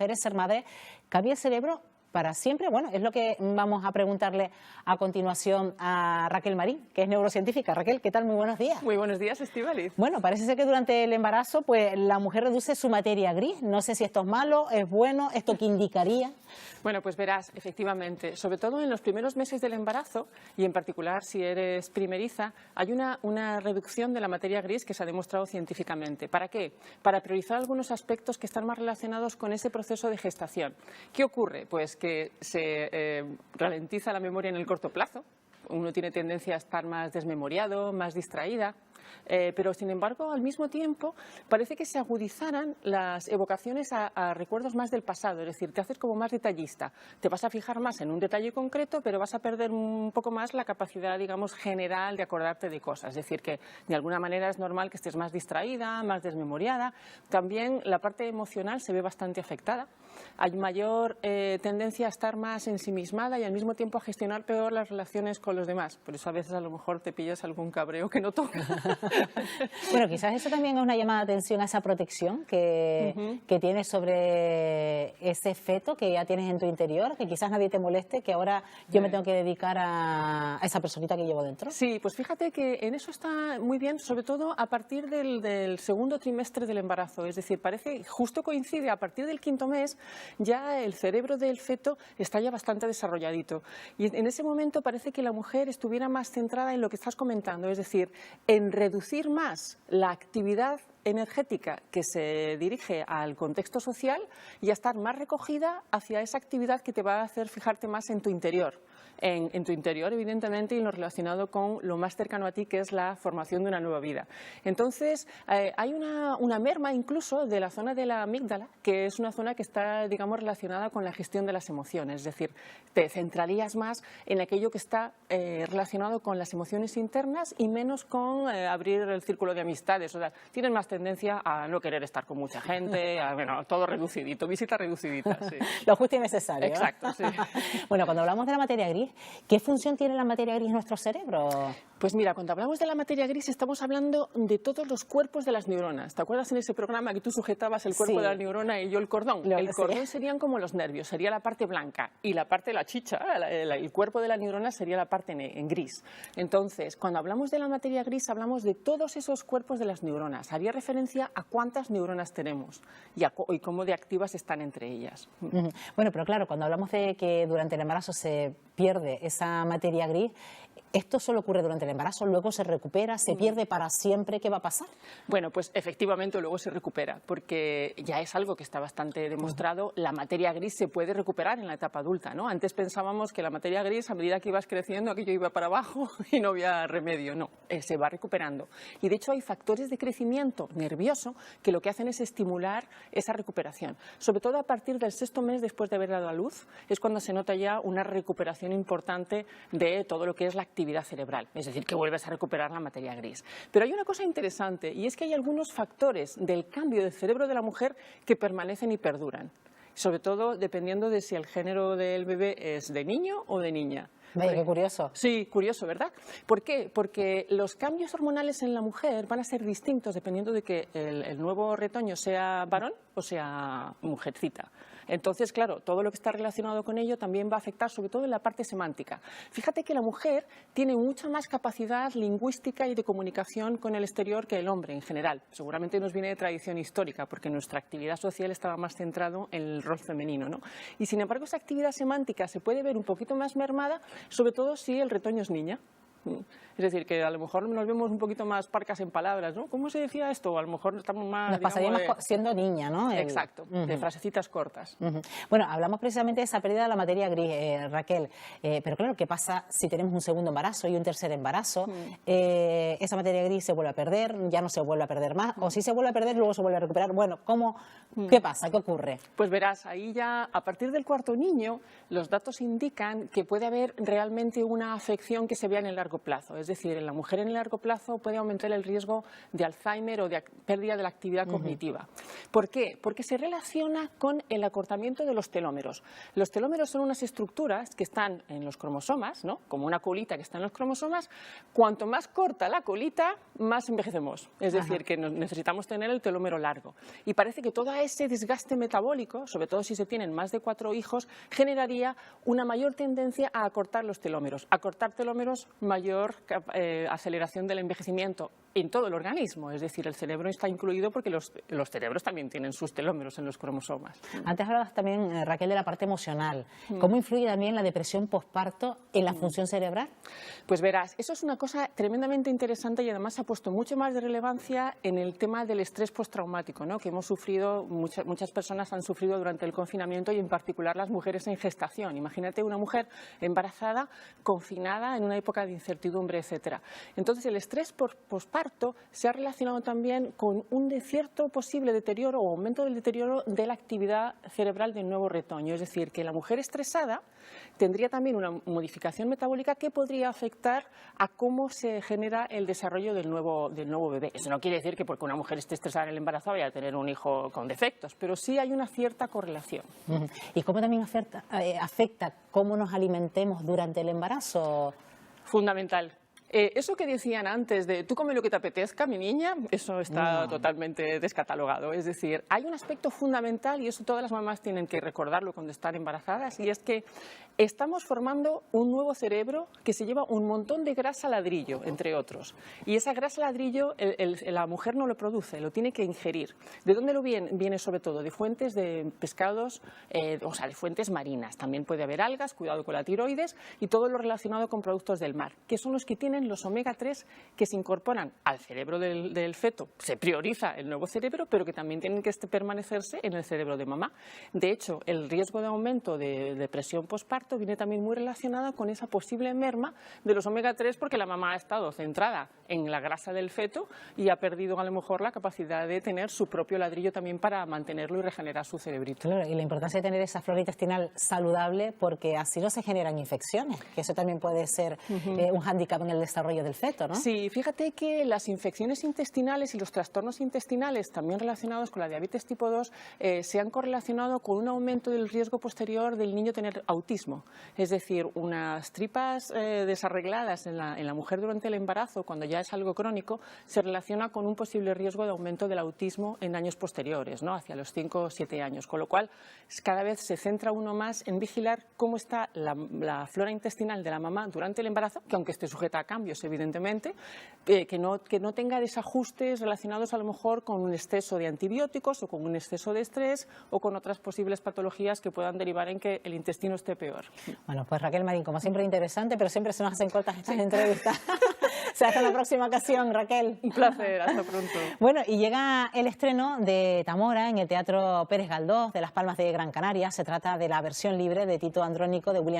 mujeres ser madres, ¿cambia el cerebro para siempre? Bueno, es lo que vamos a preguntarle a continuación a Raquel Marín, que es neurocientífica. Raquel, ¿qué tal? Muy buenos días. Muy buenos días, Estíbaliz. Bueno, parece ser que durante el embarazo pues la mujer reduce su materia gris. No sé si esto es malo, es bueno, ¿esto qué indicaría? Bueno, pues verás, efectivamente, sobre todo en los primeros meses del embarazo y en particular si eres primeriza, hay una reducción de la materia gris que se ha demostrado científicamente. ¿Para qué? Para priorizar algunos aspectos que están más relacionados con ese proceso de gestación. ¿Qué ocurre? Pues que se ralentiza la memoria en el corto plazo. Uno tiene tendencia a estar más desmemoriado, más distraída. Pero, sin embargo, al mismo tiempo, parece que se agudizaran las evocaciones a recuerdos más del pasado. Es decir, te haces como más detallista. Te vas a fijar más en un detalle concreto, pero vas a perder un poco más la capacidad, digamos, general de acordarte de cosas. Es decir, que de alguna manera es normal que estés más distraída, más desmemoriada. También la parte emocional se ve bastante afectada. Hay mayor tendencia a estar más ensimismada y al mismo tiempo a gestionar peor las relaciones con los demás. Por eso a veces a lo mejor te pillas algún cabreo que no toca. Bueno, quizás eso también es una llamada de atención a esa protección que tienes sobre ese feto que ya tienes en tu interior, que quizás nadie te moleste, que ahora yo me tengo que dedicar a esa personita que llevo dentro. Sí, pues fíjate que en eso está muy bien, sobre todo a partir del segundo trimestre del embarazo. Es decir, parece, justo coincide, a partir del quinto mes, ya el cerebro del feto está ya bastante desarrolladito. Y en ese momento parece que la mujer estuviera más centrada en lo que estás comentando, es decir, en reducir más la actividad energética que se dirige al contexto social y a estar más recogida hacia esa actividad que te va a hacer fijarte más en tu interior. En tu interior, evidentemente, y en lo relacionado con lo más cercano a ti, que es la formación de una nueva vida. Entonces, hay una merma incluso de la zona de la amígdala, que es una zona que está, digamos, relacionada con la gestión de las emociones. Es decir, te centrarías más en aquello que está relacionado con las emociones internas y menos con abrir el círculo de amistades. O sea, tienes más tendencia a no querer estar con mucha gente, bueno, todo reducidito, visita reducidita. Sí. Lo justo y necesario. Exacto, sí. Bueno, cuando hablamos de la materia gris, ¿qué función tiene la materia gris en nuestro cerebro? Pues mira, cuando hablamos de la materia gris estamos hablando de todos los cuerpos de las neuronas. ¿Te acuerdas en ese programa que tú sujetabas el cuerpo de la neurona y yo el cordón? El cordón serían como los nervios, sería la parte blanca, y la parte de la chicha, el cuerpo de la neurona sería la parte en gris. Entonces, cuando hablamos de la materia gris hablamos de todos esos cuerpos de las neuronas. Haría referencia a cuántas neuronas tenemos y cómo de activas están entre ellas. Bueno, pero claro, cuando hablamos de que durante el embarazo se pierde esa materia gris, ¿esto solo ocurre durante el embarazo? ¿Luego se recupera? ¿Se pierde para siempre? ¿Qué va a pasar? Bueno, pues efectivamente luego se recupera, porque ya es algo que está bastante demostrado. La materia gris se puede recuperar en la etapa adulta, ¿no? Antes pensábamos que la materia gris, a medida que ibas creciendo, aquello iba para abajo y no había remedio. No, se va recuperando. Y de hecho hay factores de crecimiento nervioso que lo que hacen es estimular esa recuperación. Sobre todo a partir del sexto mes después de haber dado a luz, es cuando se nota ya una recuperación importante de todo lo que es la actividad cerebral, es decir, que vuelves a recuperar la materia gris. Pero hay una cosa interesante y es que hay algunos factores del cambio del cerebro de la mujer que permanecen y perduran, sobre todo dependiendo de si el género del bebé es de niño o de niña. Vaya, qué curioso. Sí, curioso, ¿verdad? ¿Por qué? Porque los cambios hormonales en la mujer van a ser distintos dependiendo de que el nuevo retoño sea varón o sea mujercita. Entonces, claro, todo lo que está relacionado con ello también va a afectar, sobre todo en la parte semántica. Fíjate que la mujer tiene mucha más capacidad lingüística y de comunicación con el exterior que el hombre en general. Seguramente nos viene de tradición histórica, porque nuestra actividad social estaba más centrado en el rol femenino, ¿no? Y sin embargo, esa actividad semántica se puede ver un poquito más mermada, sobre todo si el retoño es niña. Es decir, que a lo mejor nos vemos un poquito más parcas en palabras, ¿no? ¿Cómo se decía esto? A lo mejor estamos más... Nos pasaría más siendo niña, ¿no? Exacto, de frasecitas cortas. Bueno, hablamos precisamente de esa pérdida de la materia gris, Raquel, pero claro, ¿qué pasa si tenemos un segundo embarazo y un tercer embarazo? Esa materia gris se vuelve a perder, ya no se vuelve a perder más, o si se vuelve a perder, luego se vuelve a recuperar. Bueno, ¿qué pasa? ¿Qué ocurre? Pues verás, ahí ya a partir del cuarto niño, los datos indican que puede haber realmente una afección que se vea en el largo largo plazo. Es decir, en la mujer en el largo plazo puede aumentar el riesgo de Alzheimer o de pérdida de la actividad cognitiva. ¿Por qué? Porque se relaciona con el acortamiento de los telómeros. Los telómeros son unas estructuras que están en los cromosomas, ¿no? Como una colita que está en los cromosomas. Cuanto más corta la colita, más envejecemos. Es decir, que necesitamos tener el telómero largo. Y parece que todo ese desgaste metabólico, sobre todo si se tienen más de 4 hijos, generaría una mayor tendencia a acortar los telómeros. Acortar telómeros, mayor aceleración del envejecimiento en todo el organismo. Es decir, el cerebro está incluido porque los cerebros también tienen sus telómeros en los cromosomas. Antes hablabas también, Raquel, de la parte emocional. ¿Cómo influye también la depresión posparto en la función cerebral? Pues verás, eso es una cosa tremendamente interesante y además ha puesto mucho más de relevancia en el tema del estrés postraumático, ¿no? Que hemos sufrido, muchas personas han sufrido durante el confinamiento y en particular las mujeres en gestación. Imagínate una mujer embarazada, confinada en una época de incertidumbre, etcétera. Entonces el estrés posparto se ha relacionado también con un cierto posible deterioro o aumento del deterioro de la actividad cerebral del nuevo retoño. Es decir, que la mujer estresada tendría también una modificación metabólica que podría afectar a cómo se genera el desarrollo del nuevo bebé. Eso no quiere decir que porque una mujer esté estresada en el embarazo vaya a tener un hijo con defectos, pero sí hay una cierta correlación. ¿Y cómo también afecta cómo nos alimentemos durante el embarazo? Fundamental. Eso que decían antes de tú come lo que te apetezca, mi niña, eso está totalmente descatalogado. Es decir, hay un aspecto fundamental y eso todas las mamás tienen que recordarlo cuando están embarazadas y es que estamos formando un nuevo cerebro que se lleva un montón de grasa ladrillo, entre otros. Y esa grasa ladrillo la mujer no lo produce, lo tiene que ingerir. ¿De dónde lo viene? Viene sobre todo de fuentes de pescados, o sea, de fuentes marinas. También puede haber algas, cuidado con la tiroides y todo lo relacionado con productos del mar, que son los que tienen los omega 3 que se incorporan al cerebro del feto. Se prioriza el nuevo cerebro, pero que también tienen que permanecerse en el cerebro de mamá. De hecho, el riesgo de aumento de depresión posparto viene también muy relacionada con esa posible merma de los omega 3 porque la mamá ha estado centrada en la grasa del feto y ha perdido a lo mejor la capacidad de tener su propio ladrillo también para mantenerlo y regenerar su cerebrito. Claro, y la importancia de tener esa flora intestinal saludable porque así no se generan infecciones, que eso también puede ser un hándicap en el desarrollo del feto, ¿no? Sí, fíjate que las infecciones intestinales y los trastornos intestinales también relacionados con la diabetes tipo 2 se han correlacionado con un aumento del riesgo posterior del niño tener autismo. Es decir, unas tripas desarregladas en la mujer durante el embarazo, cuando ya es algo crónico, se relaciona con un posible riesgo de aumento del autismo en años posteriores, ¿no? Hacia los 5 o 7 años, con lo cual cada vez se centra uno más en vigilar cómo está la flora intestinal de la mamá durante el embarazo, que aunque esté sujeta a cambios, evidentemente, que no tenga desajustes relacionados a lo mejor con un exceso de antibióticos o con un exceso de estrés o con otras posibles patologías que puedan derivar en que el intestino esté peor. Bueno, pues Raquel Marín, como siempre interesante, pero siempre se nos hacen cortas estas entrevistas. Se hasta la próxima ocasión, Raquel. Un placer, hasta pronto. Bueno, y llega el estreno de Tamora en el Teatro Pérez Galdós de Las Palmas de Gran Canaria. Se trata de la versión libre de Tito Andrónico de William